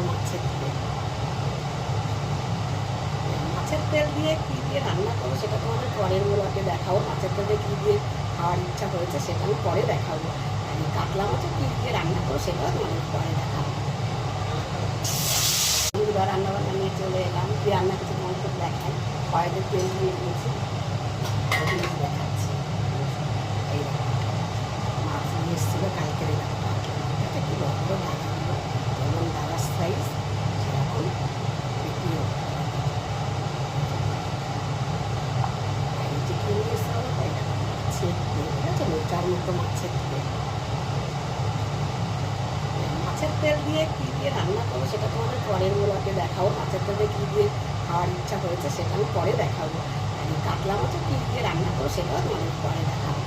মতো মাছের তেল। মাছের তেল দিয়ে কী দিয়ে রান্না করবো সেটা তোমাদের পরের ব্লগে দেখাবো। মাছের তেলে কী দিয়ে খাওয়ার ইচ্ছা হয়েছে সেটা আমি পরে দেখাবো। আর এই কাতলা মাছের কী দিয়ে রান্না করবো সেটাও তোমাদের পরে দেখাবো। দুবার রান্নাবান্না নিয়ে চলে এলাম, কী রান্না কিছু তোমাকে দেখাই। কড়াইতে তেল দিয়ে দিয়েছি, দেখাচ্ছি। এই মাছ নিয়ে এসেছিলো কালকের, এই এটা কি বড় বড় মাছগুলো, যেমন দাদার সাইজ সেরকম বিক্রিও। চিকেন নিয়ে এসে হলো তাই না, মাছের তেল, ঠিক আছে, লোটার মতো মাছের তেল। মাছের তেল দিয়ে কী দিয়ে রান্না করবো সেটা তোমাদের পরের ব্লগে দেখাবো। মাছের তেলে কী দিয়ে খাওয়ার ইচ্ছা হয়েছে সেটা আমি পরে দেখাবো। আর এই কাতলা মাছের কী দিয়ে রান্না করবো সেটাও তোমাদের পরে দেখাবো।